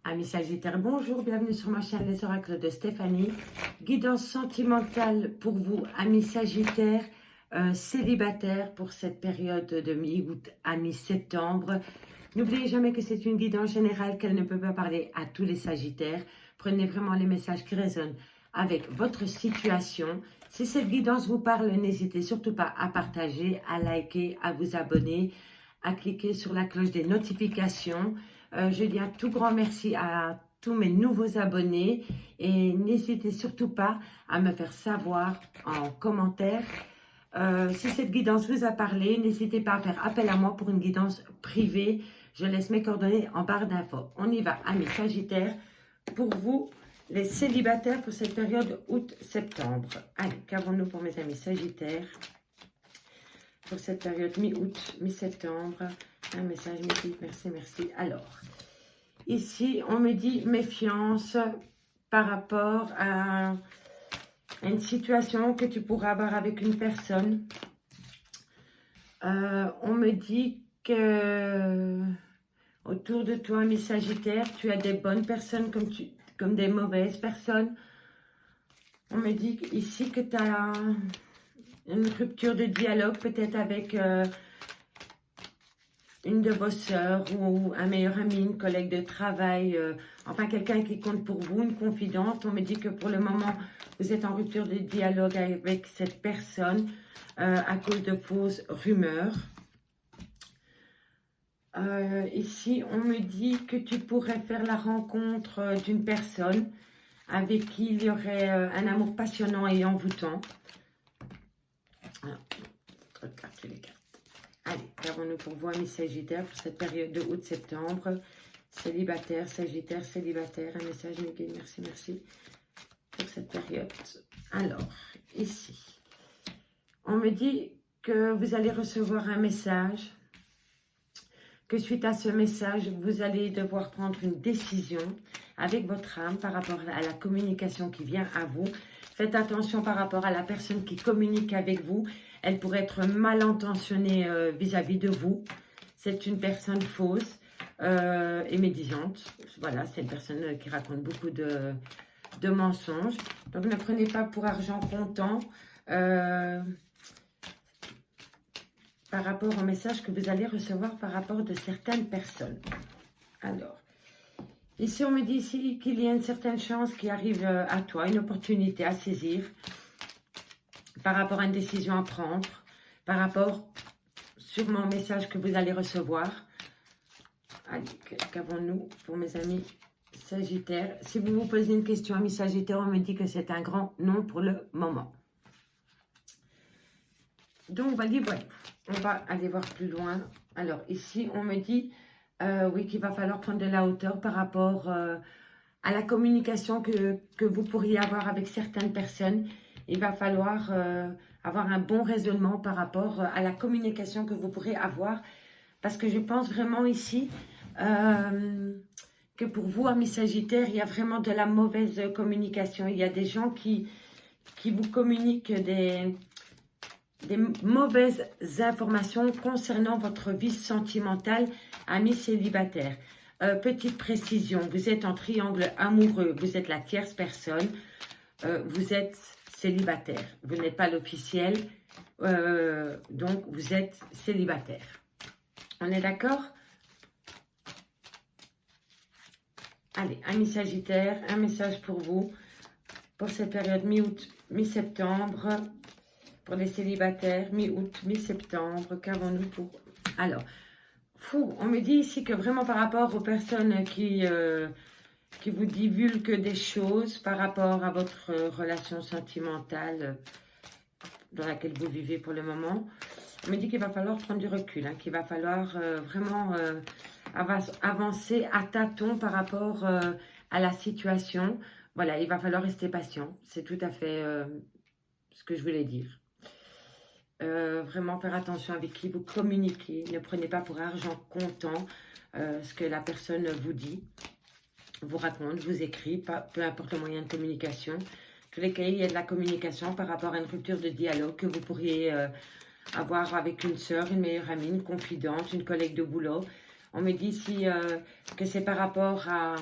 Amis Sagittaires, bonjour, bienvenue sur ma chaîne Les Oracles de Stéphanie. Guidance sentimentale pour vous, amis Sagittaires, célibataires pour cette période de mi-août à mi-septembre. N'oubliez jamais que c'est une guidance générale, qu'elle ne peut pas parler à tous les Sagittaires. Prenez vraiment les messages qui résonnent avec votre situation. Si cette guidance vous parle, n'hésitez surtout pas à partager, à liker, à vous abonner, à cliquer sur la cloche des notifications. Je dis un tout grand merci à tous mes nouveaux abonnés et n'hésitez surtout pas à me faire savoir en commentaire si cette guidance vous a parlé. N'hésitez pas à faire appel à moi pour une guidance privée. Je laisse mes coordonnées en barre d'infos. On y va, amis Sagittaires, pour vous, les célibataires pour cette période août-septembre. Allez, qu'avons-nous pour mes amis Sagittaires pour cette période mi-août, mi-septembre? Un message, merci, merci. Alors, ici, on me dit méfiance par rapport à une situation que tu pourras avoir avec une personne. On me dit que autour de toi, mes Sagittaires, tu as des bonnes personnes comme des mauvaises personnes. On me dit ici que tu as une rupture de dialogue, peut-être avec une de vos sœurs ou un meilleur ami, une collègue de travail, enfin quelqu'un qui compte pour vous, une confidente. On me dit que pour le moment, vous êtes en rupture de dialogue avec cette personne à cause de fausses rumeurs. Ici, on me dit que tu pourrais faire la rencontre d'une personne avec qui il y aurait un amour passionnant et envoûtant. Carte, les cartes. Allez, qu'avons-nous pour vous, amis Sagittaires, pour cette période de août-septembre? Célibataire, Sagittaire, célibataire, un message, Miguel, merci, merci, pour cette période. Alors, ici, on me dit que vous allez recevoir un message, que suite à ce message, vous allez devoir prendre une décision avec votre âme par rapport à la communication qui vient à vous. Faites attention par rapport à la personne qui communique avec vous. Elle pourrait être mal intentionnée vis-à-vis de vous. C'est une personne fausse et médisante. Voilà, c'est une personne qui raconte beaucoup de mensonges. Donc, ne prenez pas pour argent comptant par rapport au message que vous allez recevoir par rapport de certaines personnes. Alors, ici, on me dit ici qu'il y a une certaine chance qui arrive à toi, une opportunité à saisir par rapport à une décision à prendre, par rapport sur mon message que vous allez recevoir. Allez, qu'avons-nous pour mes amis Sagittaires? Si vous vous posez une question, amis Sagittaires, on me dit que c'est un grand non pour le moment. Donc, voilà, on va aller voir plus loin. Alors, ici, on me dit, oui, qu'il va falloir prendre de la hauteur par rapport à la communication que vous pourriez avoir avec certaines personnes. Il va falloir avoir un bon raisonnement par rapport à la communication que vous pourrez avoir. Parce que je pense vraiment ici que pour vous, amis Sagittaires, il y a vraiment de la mauvaise communication. Il y a des gens qui vous communiquent des mauvaises informations concernant votre vie sentimentale, amis célibataires. Petite précision, vous êtes en triangle amoureux, vous êtes la tierce personne, vous êtes célibataire, vous n'êtes pas l'officiel, donc vous êtes célibataire. On est d'accord? Allez, amis Sagittaire, un message pour vous, pour cette période mi-août, mi-septembre, pour les célibataires, mi-août, mi-septembre, qu'avons-nous pour... Alors, on me dit ici que vraiment par rapport aux personnes qui vous divulguent des choses par rapport à votre relation sentimentale dans laquelle vous vivez pour le moment, on me dit qu'il va falloir prendre du recul, qu'il va falloir vraiment avancer à tâtons par rapport à la situation. Voilà, il va falloir rester patient. C'est tout à fait ce que je voulais dire. Vraiment faire attention avec qui vous communiquez. Ne prenez pas pour argent comptant ce que la personne vous dit, vous raconte, vous écrit, peu importe le moyen de communication. Tous les cas, il y a de la communication par rapport à une rupture de dialogue que vous pourriez avoir avec une sœur, une meilleure amie, une confidente, une collègue de boulot. On me dit ici que c'est par rapport à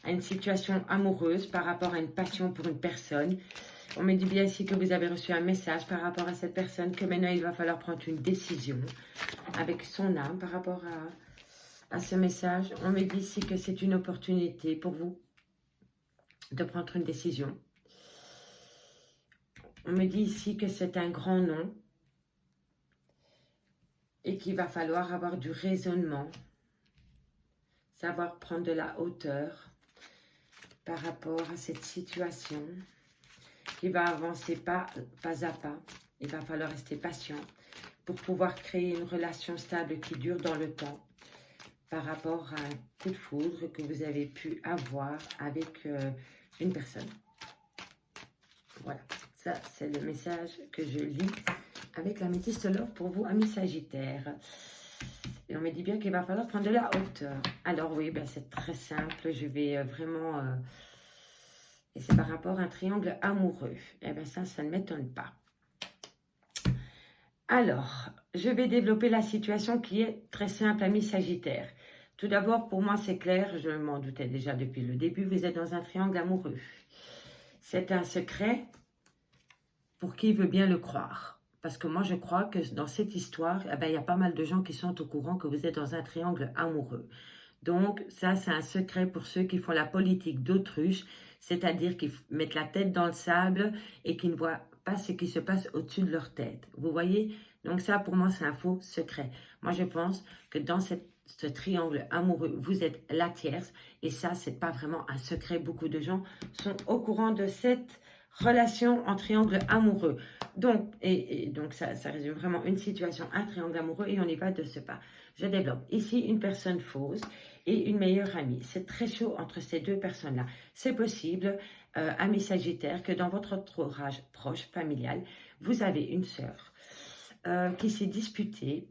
à une situation amoureuse, par rapport à une passion pour une personne. On me dit bien ici que vous avez reçu un message par rapport à cette personne, que maintenant il va falloir prendre une décision avec son âme par rapport à ce message. On me dit ici que c'est une opportunité pour vous de prendre une décision. On me dit ici que c'est un grand nom et qu'il va falloir avoir du raisonnement, savoir prendre de la hauteur par rapport à cette situation qui va avancer pas à pas. Il va falloir rester patient pour pouvoir créer une relation stable qui dure dans le temps par rapport à un coup de foudre que vous avez pu avoir avec une personne. Voilà, ça c'est le message que je lis avec la métisse Love pour vous, amis Sagittaires. Et on me dit bien qu'il va falloir prendre de la hauteur. Alors oui, ben c'est très simple, je vais vraiment... et c'est par rapport à un triangle amoureux. Et bien ça ne m'étonne pas. Alors, je vais développer la situation qui est très simple, amis Sagittaires. Tout d'abord, pour moi, c'est clair, je m'en doutais déjà depuis le début, vous êtes dans un triangle amoureux. C'est un secret pour qui veut bien le croire. Parce que moi, je crois que dans cette histoire, eh ben, il y a pas mal de gens qui sont au courant que vous êtes dans un triangle amoureux. Donc, ça, c'est un secret pour ceux qui font la politique d'autruche, c'est-à-dire qui mettent la tête dans le sable et qui ne voient pas ce qui se passe au-dessus de leur tête. Vous voyez? Donc ça, pour moi, c'est un faux secret. Moi, je pense que dans ce triangle amoureux, vous êtes la tierce. Et ça, c'est pas vraiment un secret. Beaucoup de gens sont au courant de cette relation en triangle amoureux. Donc, donc ça résume vraiment une situation, un triangle amoureux. Et on y va de ce pas. Je développe ici une personne fausse et une meilleure amie. C'est très chaud entre ces deux personnes-là. C'est possible, amis Sagittaires, que dans votre entourage proche, familial, vous avez une sœur qui s'est disputée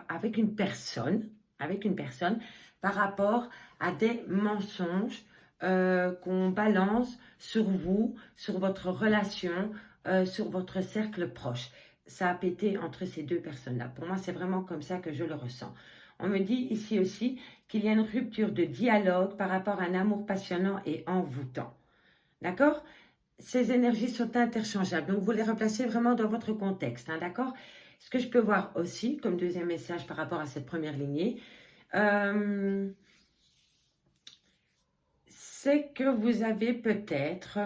avec une personne par rapport à des mensonges qu'on balance sur vous, sur votre relation, sur votre cercle proche. Ça a pété entre ces deux personnes-là. Pour moi, c'est vraiment comme ça que je le ressens. On me dit ici aussi qu'il y a une rupture de dialogue par rapport à un amour passionnant et envoûtant. D'accord? Ces énergies sont interchangeables, donc vous les replacez vraiment dans votre contexte, hein, d'accord? Ce que je peux voir aussi, comme deuxième message par rapport à cette première lignée, c'est que vous avez peut-être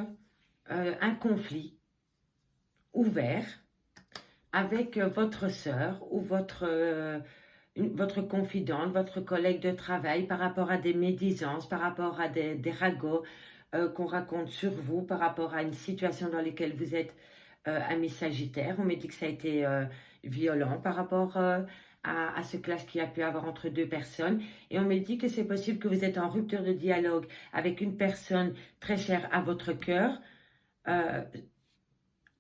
un conflit ouvert avec votre sœur ou votre confidente, votre collègue de travail par rapport à des médisances, par rapport à des ragots qu'on raconte sur vous, par rapport à une situation dans laquelle vous êtes amis Sagittaire. On me dit que ça a été violent par rapport à ce clash qu'il y a pu avoir entre deux personnes. Et on me dit que c'est possible que vous êtes en rupture de dialogue avec une personne très chère à votre cœur,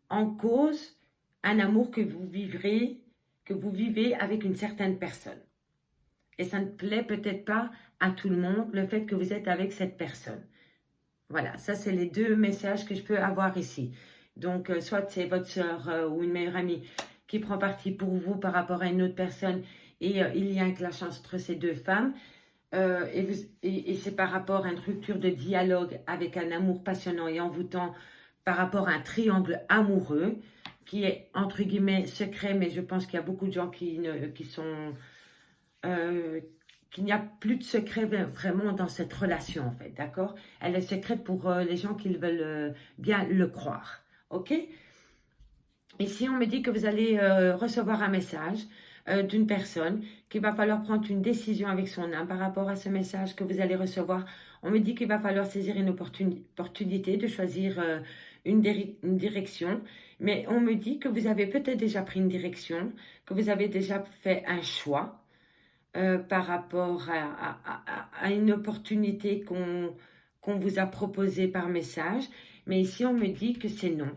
en cause un amour que vous vivez avec une certaine personne. Et ça ne plaît peut-être pas à tout le monde, le fait que vous êtes avec cette personne. Voilà, ça c'est les deux messages que je peux avoir ici. Donc, soit c'est votre soeur ou une meilleure amie qui prend parti pour vous par rapport à une autre personne et il y a un clash entre ces deux femmes. Et c'est par rapport à une rupture de dialogue avec un amour passionnant et envoûtant par rapport à un triangle amoureux qui est entre guillemets secret, mais je pense qu'il y a beaucoup de gens qu'il n'y a plus de secret vraiment dans cette relation en fait, d'accord? Elle est secrète pour les gens qui veulent bien le croire, ok? Ici, on me dit que vous allez recevoir un message d'une personne, qu'il va falloir prendre une décision avec son âme par rapport à ce message que vous allez recevoir. On me dit qu'il va falloir saisir une opportunité de choisir une direction, mais on me dit que vous avez peut-être déjà pris une direction, que vous avez déjà fait un choix par rapport à une opportunité qu'on vous a proposée par message, mais ici on me dit que c'est non,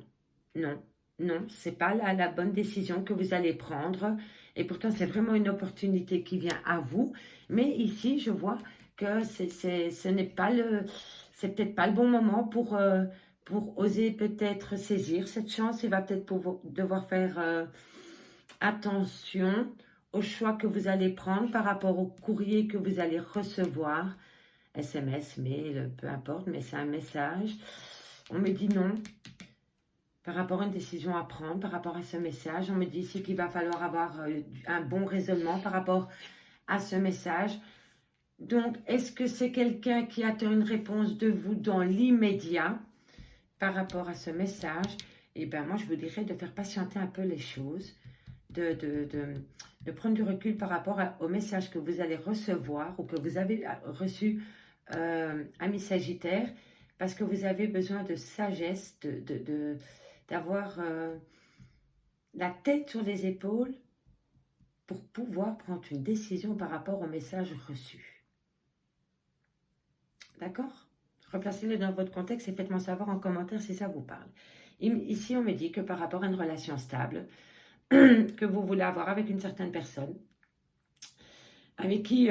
non. Non, ce n'est pas la bonne décision que vous allez prendre. Et pourtant, c'est vraiment une opportunité qui vient à vous. Mais ici, je vois que ce n'est pas c'est peut-être pas le bon moment pour oser peut-être saisir cette chance. Il va peut-être devoir faire attention au choix que vous allez prendre par rapport au courrier que vous allez recevoir. SMS, mail, peu importe, mais c'est un message. On me dit non, par rapport à une décision à prendre, par rapport à ce message. On me dit ici qu'il va falloir avoir un bon raisonnement par rapport à ce message. Donc, est-ce que c'est quelqu'un qui attend une réponse de vous dans l'immédiat par rapport à ce message? Eh bien, moi, je vous dirais de faire patienter un peu les choses, de prendre du recul par rapport au message que vous allez recevoir ou que vous avez reçu, ami Sagittaire, parce que vous avez besoin de sagesse, d'avoir la tête sur les épaules pour pouvoir prendre une décision par rapport au message reçu. D'accord? Replacez-le dans votre contexte et faites-moi savoir en commentaire si ça vous parle. Ici, on me dit que par rapport à une relation stable, que vous voulez avoir avec une certaine personne, avec qui,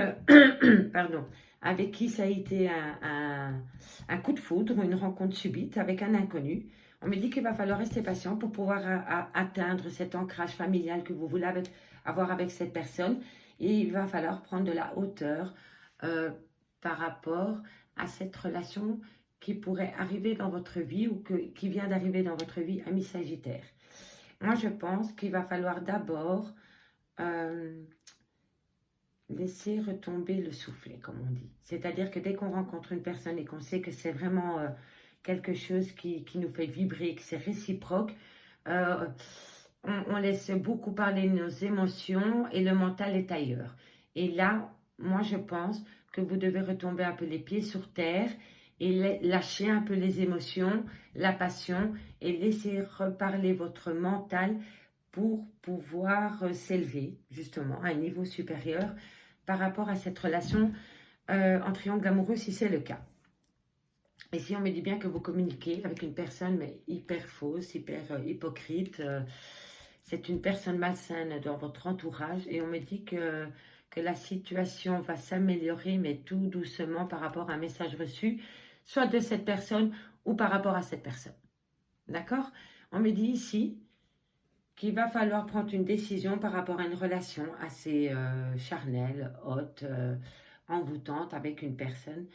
pardon, avec qui ça a été un coup de foudre ou une rencontre subite avec un inconnu. On me dit qu'il va falloir rester patient pour pouvoir atteindre cet ancrage familial que vous voulez avoir avec cette personne. Et il va falloir prendre de la hauteur par rapport à cette relation qui pourrait arriver dans votre vie ou qui vient d'arriver dans votre vie, ami Sagittaire. Moi, je pense qu'il va falloir d'abord laisser retomber le soufflet, comme on dit. C'est-à-dire que dès qu'on rencontre une personne et qu'on sait que c'est vraiment quelque chose qui nous fait vibrer, que c'est réciproque, on laisse beaucoup parler nos émotions et le mental est ailleurs. Et là, moi, je pense que vous devez retomber un peu les pieds sur terre et lâcher un peu les émotions, la passion et laisser reparler votre mental pour pouvoir s'élever justement à un niveau supérieur par rapport à cette relation en triangle amoureux si c'est le cas. Ici, on me dit bien que vous communiquez avec une personne mais hyper fausse, hyper hypocrite. C'est une personne malsaine dans votre entourage et on me dit que la situation va s'améliorer mais tout doucement par rapport à un message reçu, soit de cette personne ou par rapport à cette personne. D'accord? On me dit ici qu'il va falloir prendre une décision par rapport à une relation assez charnelle, haute, envoûtante avec une personne.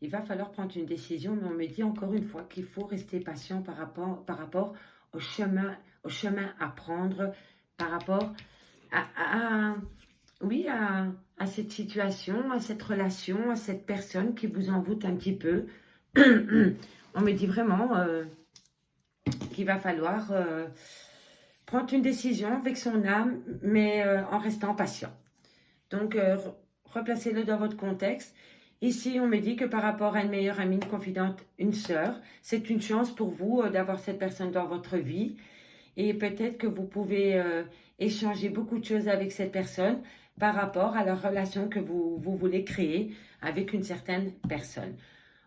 Il va falloir prendre une décision, mais on me dit encore une fois qu'il faut rester patient par rapport au chemin à prendre, par rapport à cette situation, à cette relation, à cette personne qui vous envoûte un petit peu. On me dit vraiment qu'il va falloir prendre une décision avec son âme, mais en restant patient. Donc, replacez-le dans votre contexte. Ici, on me dit que par rapport à une meilleure amie, une confidente, une sœur, c'est une chance pour vous d'avoir cette personne dans votre vie. Et peut-être que vous pouvez échanger beaucoup de choses avec cette personne par rapport à la relation que vous voulez créer avec une certaine personne.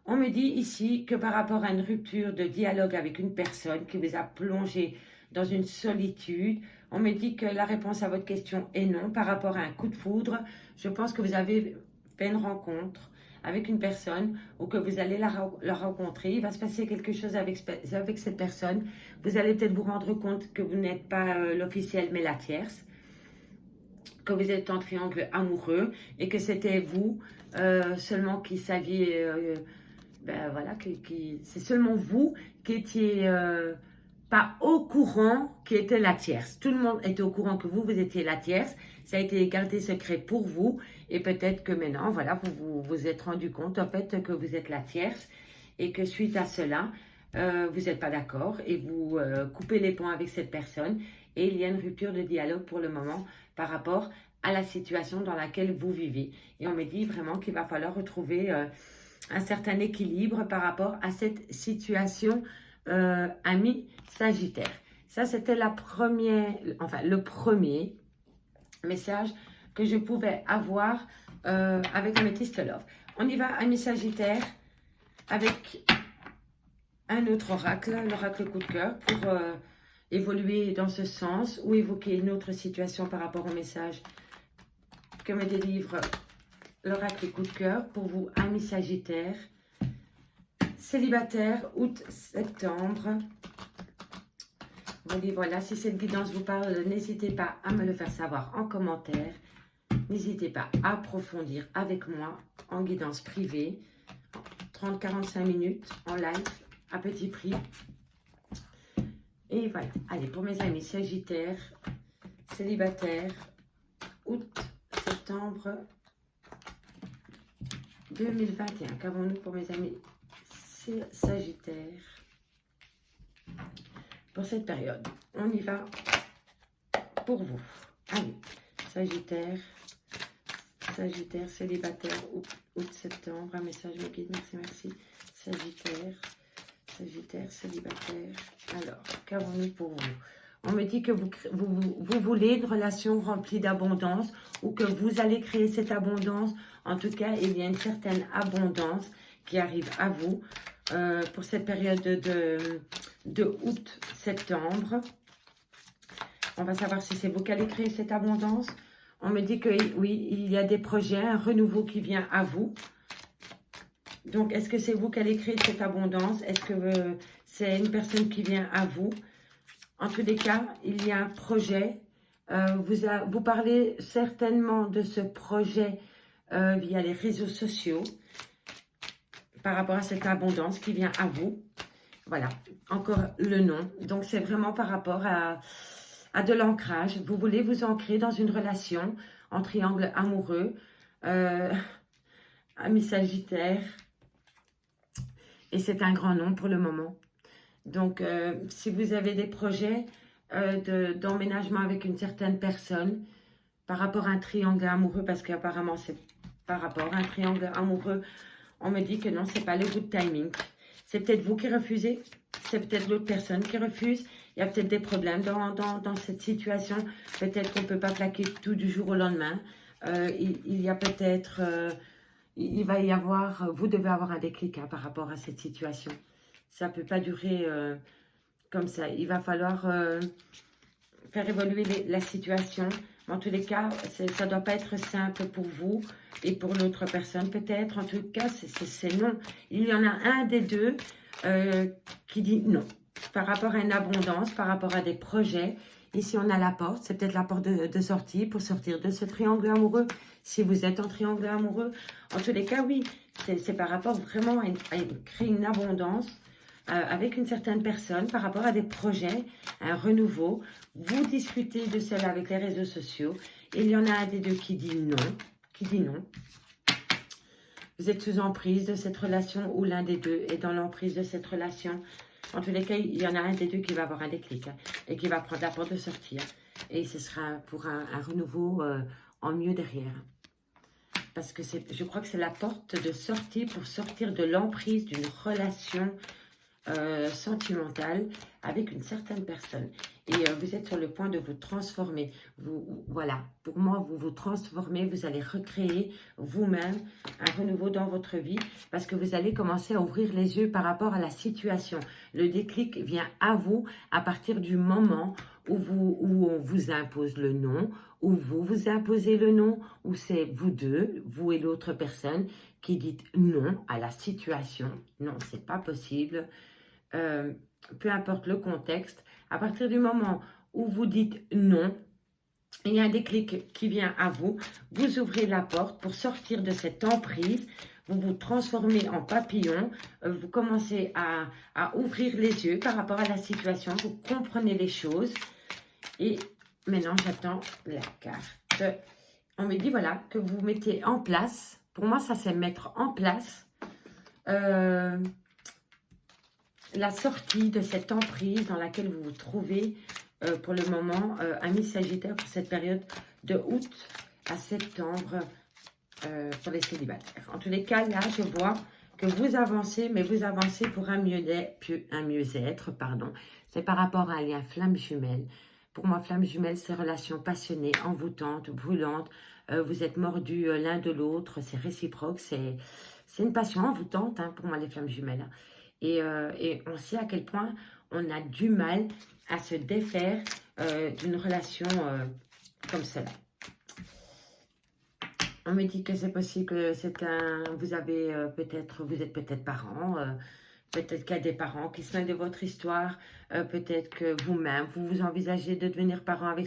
On me dit ici que par rapport à une rupture de dialogue avec une personne qui vous a plongé dans une solitude, on me dit que la réponse à votre question est non. Par rapport à un coup de foudre, je pense que vous avez fait une rencontre avec une personne ou que vous allez la rencontrer. Il va se passer quelque chose avec cette personne. Vous allez peut-être vous rendre compte que vous n'êtes pas l'officiel mais la tierce, que vous êtes en triangle amoureux et que c'était vous seulement qui saviez, voilà, c'est seulement vous qui étiez pas au courant qui était la tierce. Tout le monde était au courant que vous étiez la tierce. Ça a été gardé secret pour vous. Et peut-être que maintenant, voilà, vous vous êtes rendu compte en fait que vous êtes la tierce. Et que suite à cela, vous n'êtes pas d'accord. Et vous coupez les ponts avec cette personne. Et il y a une rupture de dialogue pour le moment par rapport à la situation dans laquelle vous vivez. Et on me dit vraiment qu'il va falloir retrouver un certain équilibre par rapport à cette situation ami Sagittaire. Ça, c'était le premier message que je pouvais avoir avec Amethyst Love. On y va, ami Sagittaire, avec un autre oracle, l'oracle coup de cœur, pour évoluer dans ce sens ou évoquer une autre situation par rapport au message que me délivre l'oracle coup de cœur pour vous, ami Sagittaire. Célibataire, août-septembre. Voilà, si cette guidance vous parle, n'hésitez pas à me le faire savoir en commentaire. n'hésitez pas à approfondir avec moi en guidance privée, 30-45 minutes en live à petit prix. Et voilà, allez, pour mes amis Sagittaires, célibataires, août, septembre 2021. Qu'avons-nous pour mes amis Sagittaires pour cette période? On y va pour vous. Allez, Sagittaire, célibataire, août, septembre. Un message me guide, merci. Sagittaire, célibataire. Alors, qu'avons-nous pour vous? On me dit que vous voulez une relation remplie d'abondance ou que vous allez créer cette abondance. En tout cas, il y a une certaine abondance qui arrive à vous pour cette période de août-septembre. On va savoir si c'est vous qui allez créer cette abondance. On me dit que oui, il y a des projets, un renouveau qui vient à vous. Donc, est-ce que c'est vous qui allez créer cette abondance? Est-ce que c'est une personne qui vient à vous? En tous les cas, il y a un projet. Vous parlez certainement de ce projet via les réseaux sociaux par rapport à cette abondance qui vient à vous. Voilà, encore le nom. Donc, c'est vraiment par rapport à de l'ancrage. Vous voulez vous ancrer dans une relation en triangle amoureux, ami Sagittaire. Et c'est un grand nom pour le moment. Donc, si vous avez des projets d'emménagement avec une certaine personne par rapport à un triangle amoureux, parce qu'apparemment c'est par rapport à un triangle amoureux, on me dit que non, c'est pas le good timing. C'est peut-être vous qui refusez, c'est peut-être l'autre personne qui refuse. Il y a peut-être des problèmes dans cette situation. Peut-être qu'on ne peut pas plaquer tout du jour au lendemain. Il y a peut-être... il va y avoir... Vous devez avoir un déclic par rapport à cette situation. Ça ne peut pas durer comme ça. Il va falloir faire évoluer la situation. En tous les cas, ça ne doit pas être simple pour vous et pour l'autre personne peut-être. En tout cas, c'est non. Il y en a un des deux qui dit non. Par rapport à une abondance, par rapport à des projets. Ici, on a la porte. C'est peut-être la porte de sortie pour sortir de ce triangle amoureux. Si vous êtes en triangle amoureux, en tous les cas, oui. C'est par rapport vraiment à créer une abondance avec une certaine personne par rapport à des projets, un renouveau. Vous discutez de cela avec les réseaux sociaux. Il y en a un des deux qui dit non, Vous êtes sous emprise de cette relation ou l'un des deux est dans l'emprise de cette relation. En tous les cas, il y en a un des deux qui va avoir un déclic et qui va prendre la porte de sortir. Et ce sera pour un renouveau en mieux derrière. Parce que je crois que c'est la porte de sortie pour sortir de l'emprise d'une relation sentimentale avec une certaine personne. Et vous êtes sur le point de vous transformer. Voilà, pour moi, vous vous transformez, vous allez recréer vous-même un renouveau dans votre vie parce que vous allez commencer à ouvrir les yeux par rapport à la situation. Le déclic vient à vous à partir du moment où on vous impose le non, où vous imposez le non, où c'est vous deux, vous et l'autre personne, qui dites non à la situation. Non, c'est pas possible. Peu importe le contexte, à partir du moment où vous dites non, il y a un déclic qui vient à vous, vous ouvrez la porte pour sortir de cette emprise, vous vous transformez en papillon, vous commencez à ouvrir les yeux par rapport à la situation, vous comprenez les choses et maintenant j'attends la carte. On me dit voilà que vous mettez en place, pour moi ça c'est mettre en place la sortie de cette emprise dans laquelle vous vous trouvez pour le moment, amis Sagittaire, pour cette période de août à septembre pour les célibataires. En tous les cas, là, je vois que vous avancez, mais vous avancez pour un mieux-être, pardon. C'est par rapport à un lien flamme jumelle. Pour moi, flamme jumelle, c'est relations passionnées, envoûtantes, brûlantes. Vous êtes mordus l'un de l'autre, c'est réciproque, c'est une passion envoûtante pour moi, les flammes jumelles. Et on sait à quel point on a du mal à se défaire d'une relation comme cela. On me dit que c'est possible que vous êtes peut-être parents, peut-être qu'il y a des parents qui se mêlent de votre histoire, peut-être que vous-même, vous envisagez de devenir parent avec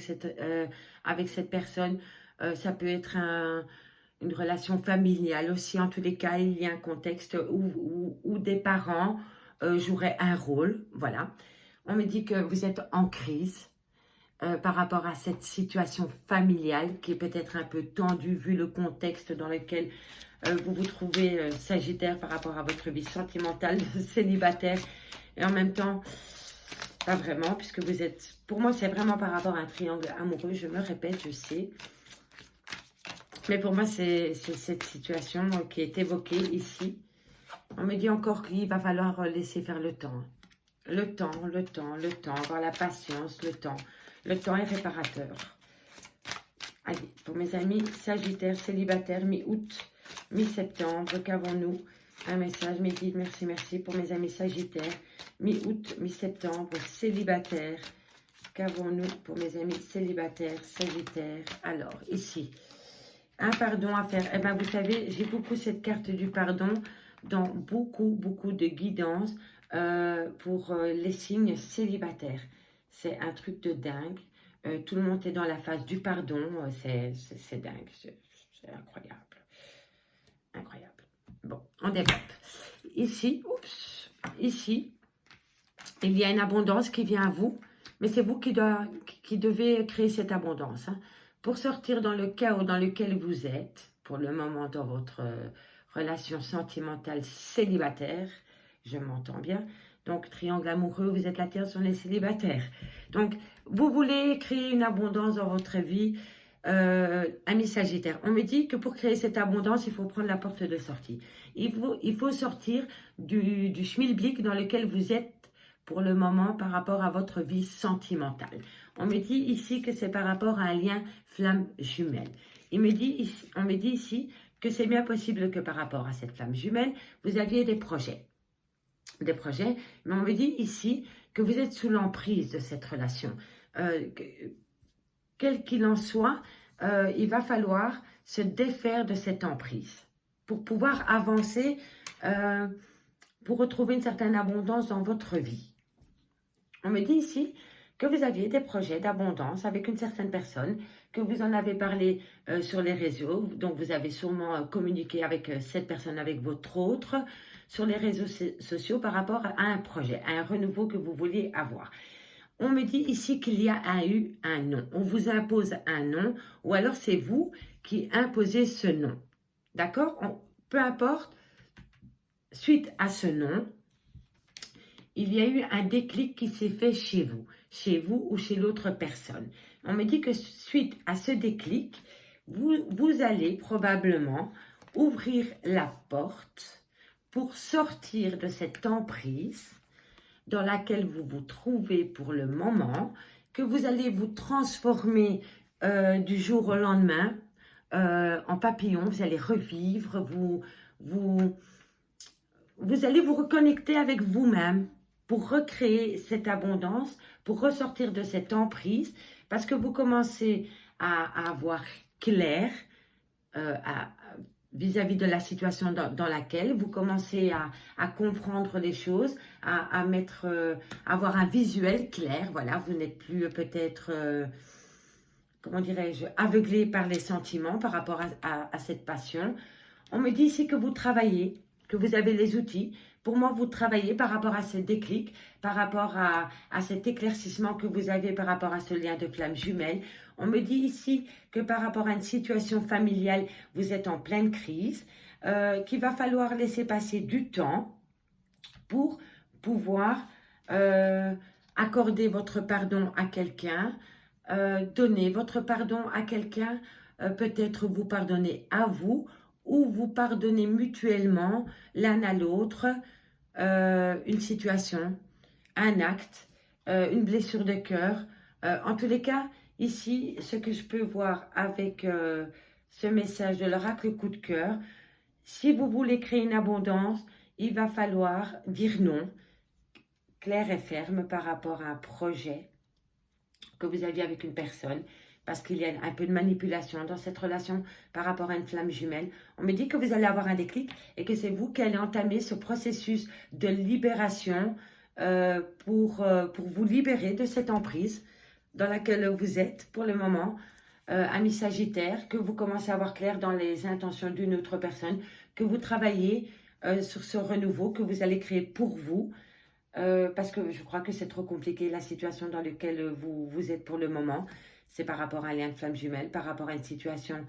cette personne. Ça peut être une relation familiale aussi. En tous les cas, il y a un contexte où des parents joueraient un rôle. Voilà. On me dit que vous êtes en crise par rapport à cette situation familiale qui est peut-être un peu tendue vu le contexte dans lequel vous vous trouvez, Sagittaire, par rapport à votre vie sentimentale, célibataire. Et en même temps, pas vraiment, puisque vous êtes... Pour moi, c'est vraiment par rapport à un triangle amoureux. Je me répète, je sais. Mais pour moi, c'est cette situation qui est évoquée ici. On me dit encore qu'il va falloir laisser faire le temps. Le temps, le temps, le temps, avoir la patience, le temps. Le temps est réparateur. Allez, pour mes amis Sagittaires, célibataires, mi-août, mi-septembre, qu'avons-nous? Un message, mes guides, merci, merci. Pour mes amis Sagittaires, mi-août, mi-septembre, célibataires, qu'avons-nous pour mes amis célibataires, Sagittaires? Alors, ici, un pardon à faire. Eh bien, vous savez, j'ai beaucoup cette carte du pardon dans beaucoup de guidance pour les signes célibataires. C'est un truc de dingue. Tout le monde est dans la phase du pardon. C'est dingue. C'est incroyable. Incroyable. Bon, on développe. Ici, ici, il y a une abondance qui vient à vous. Mais c'est vous qui devez créer cette abondance. Hein, pour sortir dans le chaos dans lequel vous êtes, pour le moment dans votre relation sentimentale célibataire, je m'entends bien. Donc, triangle amoureux, vous êtes la terre sur les célibataires. Donc, vous voulez créer une abondance dans votre vie, amis Sagittaire. On me dit que pour créer cette abondance, il faut prendre la porte de sortie. Il faut sortir du schmilblick dans lequel vous êtes pour le moment par rapport à votre vie sentimentale. On me dit ici que c'est par rapport à un lien flamme jumelle. On me dit ici que c'est bien possible que par rapport à cette flamme jumelle, vous aviez des projets. Mais on me dit ici que vous êtes sous l'emprise de cette relation. Quel qu'il en soit, il va falloir se défaire de cette emprise pour pouvoir avancer, pour retrouver une certaine abondance dans votre vie. On me dit ici que vous aviez des projets d'abondance avec une certaine personne, que vous en avez parlé sur les réseaux, donc vous avez sûrement communiqué avec cette personne, avec votre autre, sur les réseaux sociaux par rapport à un projet, à un renouveau que vous vouliez avoir. On me dit ici qu'il y a eu un nom. On vous impose un nom, ou alors c'est vous qui imposez ce nom. D'accord? Peu importe, suite à ce nom, il y a eu un déclic qui s'est fait chez vous ou chez l'autre personne. On me dit que suite à ce déclic, vous allez probablement ouvrir la porte pour sortir de cette emprise dans laquelle vous vous trouvez pour le moment, que vous allez vous transformer du jour au lendemain en papillon, vous allez revivre, vous allez vous reconnecter avec vous-même pour recréer cette abondance, pour ressortir de cette emprise, parce que vous commencez à avoir clair vis-à-vis de la situation dans laquelle vous commencez à comprendre les choses, à avoir un visuel clair. Voilà, vous n'êtes plus peut-être, comment dirais-je, aveuglé par les sentiments par rapport à cette passion. On me dit ici que vous travaillez, que vous avez les outils. Pour moi, vous travaillez par rapport à ce déclic, par rapport à cet éclaircissement que vous avez par rapport à ce lien de flamme jumelle. On me dit ici que par rapport à une situation familiale, vous êtes en pleine crise, qu'il va falloir laisser passer du temps pour pouvoir accorder votre pardon à quelqu'un, donner votre pardon à quelqu'un, peut-être vous pardonner à vous, ou vous pardonnez mutuellement l'un à l'autre une situation, un acte, une blessure de cœur. En tous les cas, ici, ce que je peux voir avec ce message de l'oracle coup de cœur, si vous voulez créer une abondance, il va falloir dire non, clair et ferme par rapport à un projet que vous aviez avec une personne, parce qu'il y a un peu de manipulation dans cette relation par rapport à une flamme jumelle. On me dit que vous allez avoir un déclic et que c'est vous qui allez entamer ce processus de libération pour vous libérer de cette emprise dans laquelle vous êtes pour le moment. amis Sagittaire, que vous commencez à voir clair dans les intentions d'une autre personne, que vous travaillez sur ce renouveau que vous allez créer pour vous, parce que je crois que c'est trop compliqué la situation dans laquelle vous êtes pour le moment. C'est par rapport à un lien de flamme jumelle, par rapport à une situation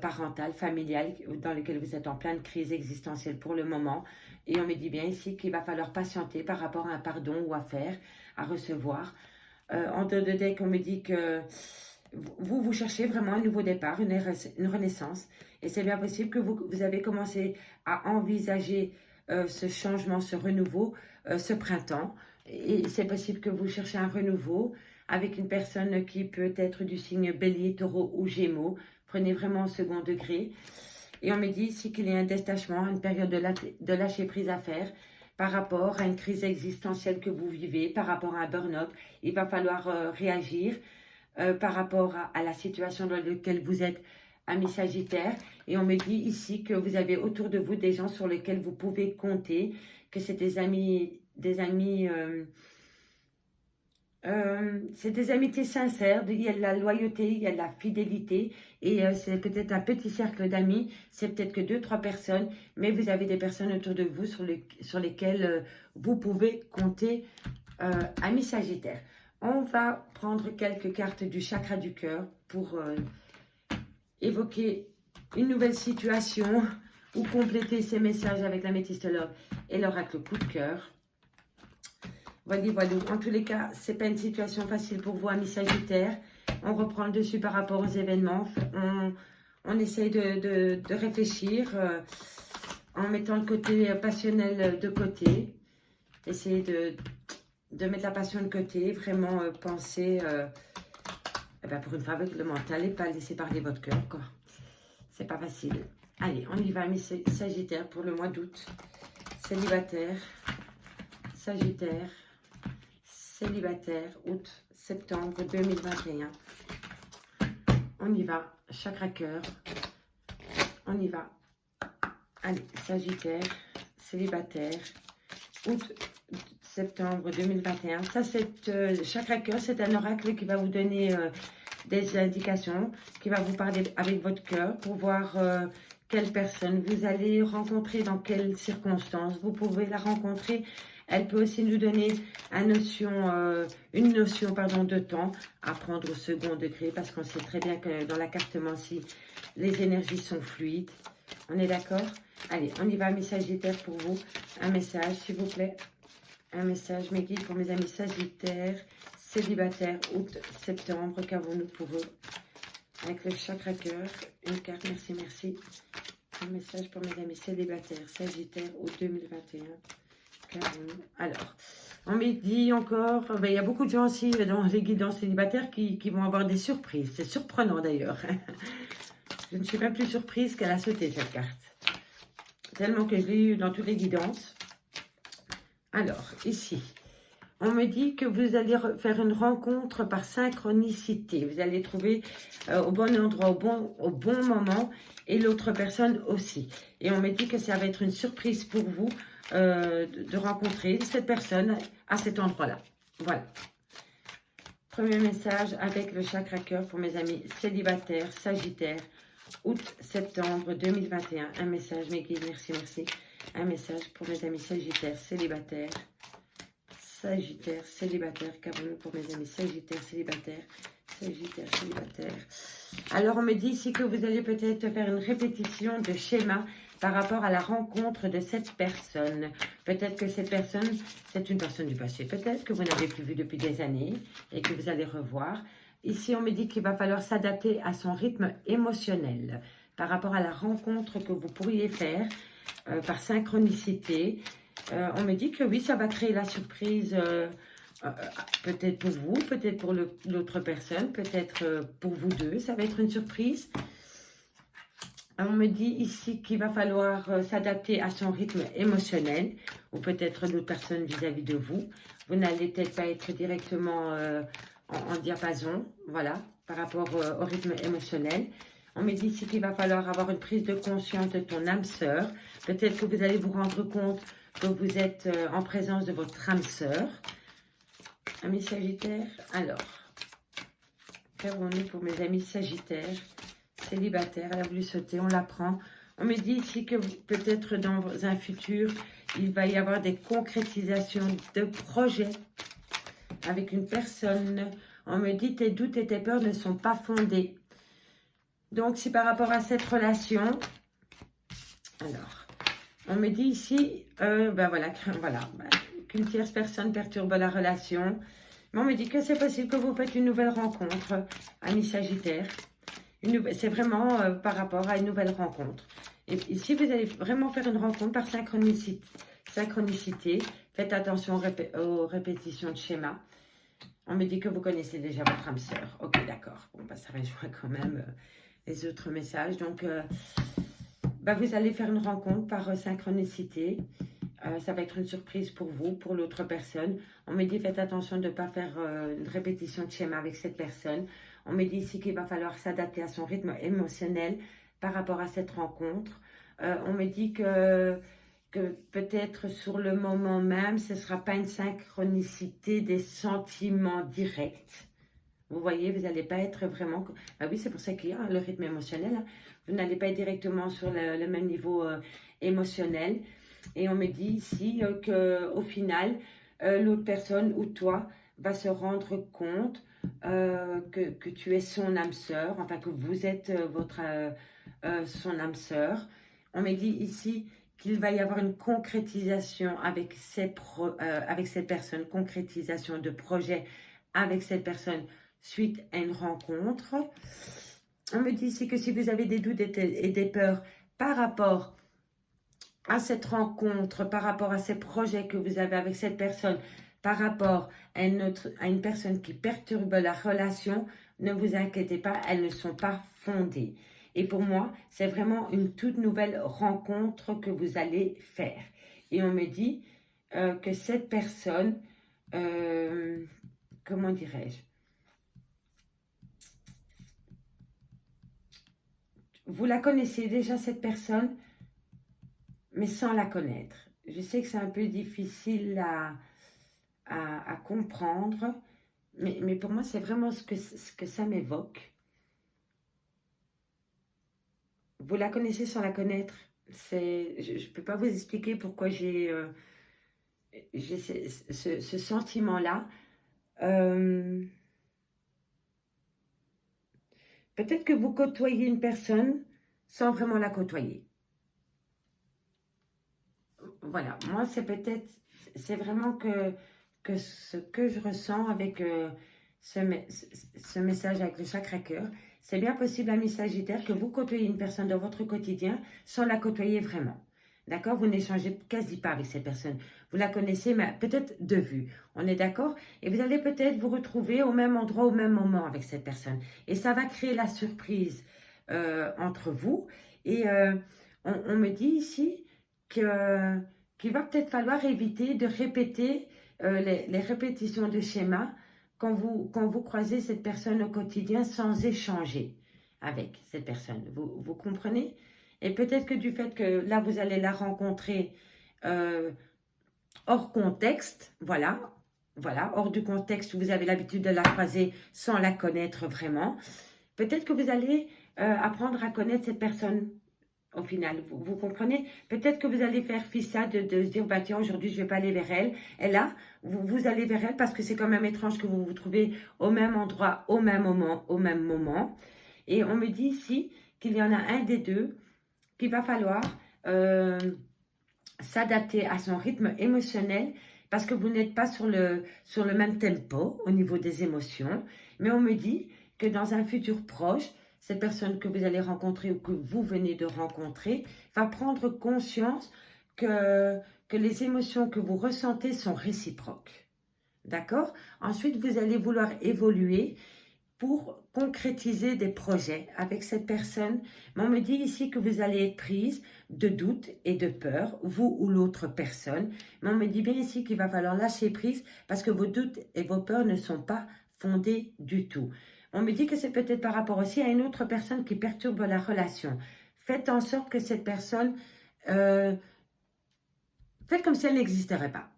parentale, familiale, dans laquelle vous êtes en pleine crise existentielle pour le moment. Et on me dit bien ici qu'il va falloir patienter par rapport à un pardon ou à faire, à recevoir. En deux de deck, on me dit que vous cherchez vraiment un nouveau départ, une renaissance. Et c'est bien possible que vous avez commencé à envisager ce changement, ce renouveau, ce printemps. Et c'est possible que vous cherchez un renouveau avec une personne qui peut être du signe Bélier, Taureau ou Gémeaux. Prenez vraiment au second degré. Et on me dit ici qu'il y a un détachement, une période de lâcher prise à faire par rapport à une crise existentielle que vous vivez, par rapport à un burn-out. Il va falloir réagir par rapport à la situation dans laquelle vous êtes, ami Sagittaire. Et on me dit ici que vous avez autour de vous des gens sur lesquels vous pouvez compter, que c'est c'est des amitiés sincères, il y a de la loyauté, il y a de la fidélité, et c'est peut-être un petit cercle d'amis, c'est peut-être que 2-3 personnes, mais vous avez des personnes autour de vous sur lesquelles vous pouvez compter, amis Sagittaire. On va prendre quelques cartes du chakra du cœur pour évoquer une nouvelle situation ou compléter ces messages avec la métistologue et l'oracle coup de cœur. Voilà. En tous les cas, ce n'est pas une situation facile pour vous, amis Sagittaires. On reprend le dessus par rapport aux événements. On essaye de réfléchir en mettant le côté passionnel de côté. Essayez de mettre la passion de côté. Vraiment penser, pour une fois avec le mental et pas laisser parler votre cœur. C'est pas facile. Allez, on y va, amis Sagittaires, pour le mois d'août. Célibataire, Sagittaire. Célibataire, août, septembre 2021. On y va, chakra cœur. On y va. Allez, Sagittaire, célibataire, août, septembre 2021. Ça, c'est chakra cœur, c'est un oracle qui va vous donner des indications, qui va vous parler avec votre cœur pour voir quelle personne vous allez rencontrer, dans quelles circonstances. Vous pouvez la rencontrer. Elle peut aussi nous donner une notion de temps à prendre au second degré, parce qu'on sait très bien que dans la carte Mancy, les énergies sont fluides. On est d'accord? Allez, on y va, mes Sagittaires, pour vous. Un message, s'il vous plaît. Un message, mes guides, pour mes amis Sagittaires, célibataires, août, septembre. Qu'avons-nous pour eux? Avec le chakra cœur, une carte, merci, merci. Un message pour mes amis célibataires, Sagittaires, août 2021. Alors, on me dit encore, il y a beaucoup de gens aussi dans les guidances célibataires qui vont avoir des surprises. C'est surprenant d'ailleurs. Je ne suis pas plus surprise qu'elle a sauté cette carte. Tellement que je l'ai eu dans toutes les guidances. Alors, ici, on me dit que vous allez faire une rencontre par synchronicité. Vous allez trouver au bon endroit, au bon moment, et l'autre personne aussi. Et on me dit que ça va être une surprise pour vous de rencontrer cette personne à cet endroit-là. Voilà. Premier message avec le chakra cœur pour mes amis célibataires, Sagittaires, août, septembre 2021. Un message, mes guides, merci, merci. Un message pour mes amis Sagittaires, célibataires. Sagittaire, célibataire. Qu'avons-nous pour mes amis Sagittaires, célibataires? Sagittaire, célibataire. Alors, on me dit ici que vous allez peut-être faire une répétition de schéma par rapport à la rencontre de cette personne. Peut-être que cette personne, c'est une personne du passé. Peut-être que vous n'avez plus vu depuis des années et que vous allez revoir. Ici, on me dit qu'il va falloir s'adapter à son rythme émotionnel par rapport à la rencontre que vous pourriez faire par synchronicité. On me dit que oui, ça va créer la surprise peut-être pour vous, peut-être pour l'autre personne, peut-être pour vous deux. Ça va être une surprise. On me dit ici qu'il va falloir s'adapter à son rythme émotionnel, ou peut-être d'autres personnes vis-à-vis de vous. Vous n'allez peut-être pas être directement en diapason, voilà, par rapport au rythme émotionnel. On me dit ici qu'il va falloir avoir une prise de conscience de ton âme sœur. Peut-être que vous allez vous rendre compte que vous êtes en présence de votre âme sœur. Amis Sagittaires, alors, Qu'avons-nous pour mes amis Sagittaires, célibataires? Elle a voulu sauter, on la prend. On me dit ici que peut-être dans un futur, il va y avoir des concrétisations de projets avec une personne. On me dit tes doutes et tes peurs ne sont pas fondés. Donc, si par rapport à cette relation, alors, on me dit ici, qu'une tierce personne perturbe la relation. Mais on me dit que c'est possible que vous faites une nouvelle rencontre, amis Sagittaire. C'est vraiment par rapport à une nouvelle rencontre. Et ici, vous allez vraiment faire une rencontre par synchronicité. Faites attention aux répétitions de schéma. On me dit que vous connaissez déjà votre âme sœur. Ok, d'accord. Bon, bah, ça rejoint quand même les autres messages. Donc, vous allez faire une rencontre par synchronicité. Ça va être une surprise pour vous, pour l'autre personne. On me dit, faites attention de ne pas faire une répétition de schéma avec cette personne. On me dit ici qu'il va falloir s'adapter à son rythme émotionnel par rapport à cette rencontre. On me dit que peut-être sur le moment même, ce ne sera pas une synchronicité des sentiments directs. Vous voyez, vous n'allez pas être vraiment... Ah oui, c'est pour ça qu'il y a le rythme émotionnel. Hein. Vous n'allez pas être directement sur le même niveau émotionnel. Et on me dit ici qu'au final, l'autre personne ou toi va se rendre compte que tu es son âme sœur, enfin que vous êtes son âme sœur. On me dit ici qu'il va y avoir une concrétisation avec cette personne, concrétisation de projet avec cette personne suite à une rencontre. On me dit ici que si vous avez des doutes et des peurs par rapport à cette rencontre, par rapport à ces projets que vous avez avec cette personne, par rapport à une personne qui perturbe la relation, ne vous inquiétez pas, elles ne sont pas fondées. Et pour moi, c'est vraiment une toute nouvelle rencontre que vous allez faire. Et on me dit que cette personne, comment dirais-je, vous la connaissez déjà cette personne, mais sans la connaître. Je sais que c'est un peu difficile à comprendre, mais pour moi, c'est vraiment ce que ça m'évoque. Vous la connaissez sans la connaître. Je ne peux pas vous expliquer pourquoi j'ai ce sentiment-là. Peut-être que vous côtoyez une personne sans vraiment la côtoyer. Voilà, moi c'est vraiment que ce que je ressens avec ce message avec le chakra-cœur, c'est bien possible, ami Sagittaire, que vous côtoyez une personne dans votre quotidien sans la côtoyer vraiment. D'accord? Vous n'échangez quasi pas avec cette personne. Vous la connaissez, mais peut-être de vue. On est d'accord? Et vous allez peut-être vous retrouver au même endroit, au même moment avec cette personne. Et ça va créer la surprise entre vous. Et on me dit ici qu'il va peut-être falloir éviter de répéter les répétitions de schémas quand vous croisez cette personne au quotidien sans échanger avec cette personne. Vous comprenez? Et peut-être que du fait que là, vous allez la rencontrer hors contexte, voilà, hors du contexte où vous avez l'habitude de la croiser sans la connaître vraiment, peut-être que vous allez apprendre à connaître cette personne au final, vous comprenez? Peut-être que vous allez faire fi ça de se dire, bah tiens, aujourd'hui, je ne vais pas aller vers elle. Et là, vous allez vers elle parce que c'est quand même étrange que vous vous trouvez au même endroit, au même moment. Et on me dit ici qu'il y en a un des deux qu'il va falloir s'adapter à son rythme émotionnel parce que vous n'êtes pas sur le même tempo au niveau des émotions. Mais on me dit que dans un futur proche, cette personne que vous allez rencontrer ou que vous venez de rencontrer va prendre conscience que les émotions que vous ressentez sont réciproques. D'accord? Ensuite, vous allez vouloir évoluer pour concrétiser des projets avec cette personne. Mais on me dit ici que vous allez être prise de doutes et de peur, vous ou l'autre personne. Mais on me dit bien ici qu'il va falloir lâcher prise parce que vos doutes et vos peurs ne sont pas fondés du tout. On me dit que c'est peut-être par rapport aussi à une autre personne qui perturbe la relation. Faites en sorte que cette personne... faites comme si elle n'existerait pas.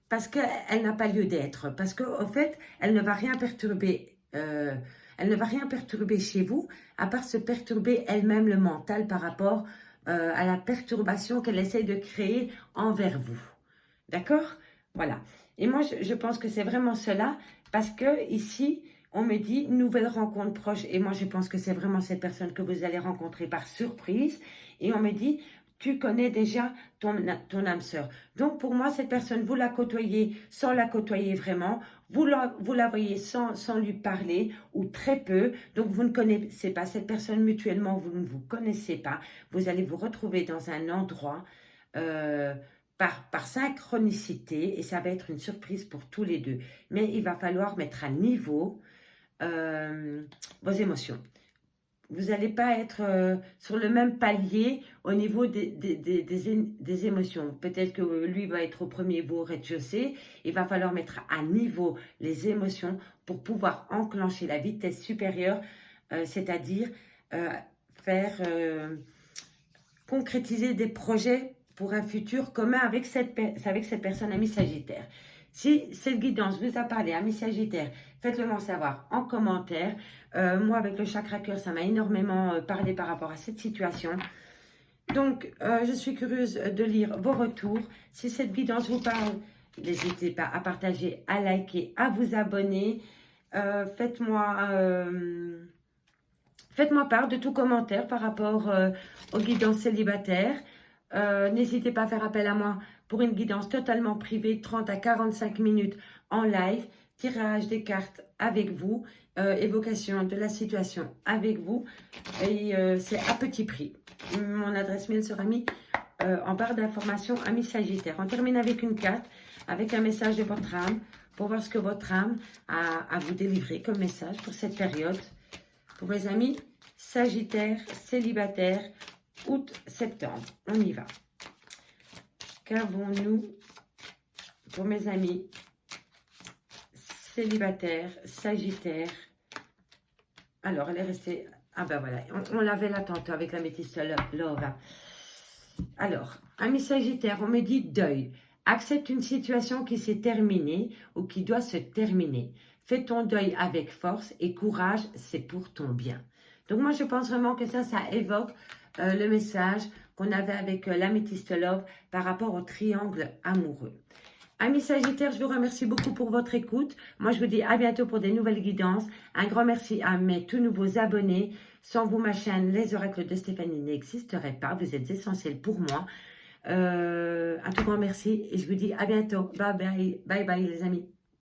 Parce qu'elle n'a pas lieu d'être. Parce qu'en fait, elle ne va rien perturber Elle ne va rien perturber chez vous, à part se perturber elle-même le mental par rapport à la perturbation qu'elle essaie de créer envers vous. D'accord? Voilà. Et moi, je pense que c'est vraiment cela, parce que ici, on me dit nouvelle rencontre proche. Et moi, je pense que c'est vraiment cette personne que vous allez rencontrer par surprise. Et on me dit, tu connais déjà ton âme sœur. Donc, pour moi, cette personne, vous la côtoyez sans la côtoyer vraiment. Vous la voyez sans lui parler ou très peu. Donc, vous ne connaissez pas cette personne mutuellement. Vous ne vous connaissez pas. Vous allez vous retrouver dans un endroit par synchronicité et ça va être une surprise pour tous les deux. Mais il va falloir mettre à niveau vos émotions. Vous n'allez pas être sur le même palier au niveau des émotions. Peut-être que lui va être au premier, vous au rez-de-chaussée. Il va falloir mettre à niveau les émotions pour pouvoir enclencher la vitesse supérieure, c'est-à-dire faire concrétiser des projets pour un futur commun avec cette personne, ami Sagittaire. Si cette guidance vous a parlé, ami Sagittaire, faites-le moi savoir en commentaire. Moi, avec le chakra cœur, ça m'a énormément parlé par rapport à cette situation. Donc, je suis curieuse de lire vos retours. Si cette guidance vous parle, n'hésitez pas à partager, à liker, à vous abonner. Faites-moi part de tout commentaire par rapport aux guidances célibataires. N'hésitez pas à faire appel à moi pour une guidance totalement privée, 30 à 45 minutes en live, tirage des cartes avec vous, évocation de la situation avec vous, et c'est à petit prix. Mon adresse mail sera mise en barre d'informations, ami Sagittaire. On termine avec une carte, avec un message de votre âme, pour voir ce que votre âme a à vous délivrer comme message pour cette période. Pour mes amis Sagittaire, célibataire, août-septembre. On y va. Qu'avons-nous pour mes amis célibataires, Sagittaire? Alors, elle est restée... Ah ben voilà, on l'avait là tantôt avec la métisse Love. Alors, ami Sagittaire, on me dit deuil. Accepte une situation qui s'est terminée ou qui doit se terminer. Fais ton deuil avec force et courage, c'est pour ton bien. Donc moi, je pense vraiment que ça évoque le message qu'on avait avec l'améthyste Love par rapport au triangle amoureux. Amis Sagittaires, je vous remercie beaucoup pour votre écoute. Moi, je vous dis à bientôt pour des nouvelles guidances. Un grand merci à mes tout nouveaux abonnés. Sans vous, ma chaîne Les Oracles de Stéphanie n'existerait pas. Vous êtes essentiels pour moi. Un tout grand merci et je vous dis à bientôt. Bye bye, bye bye les amis.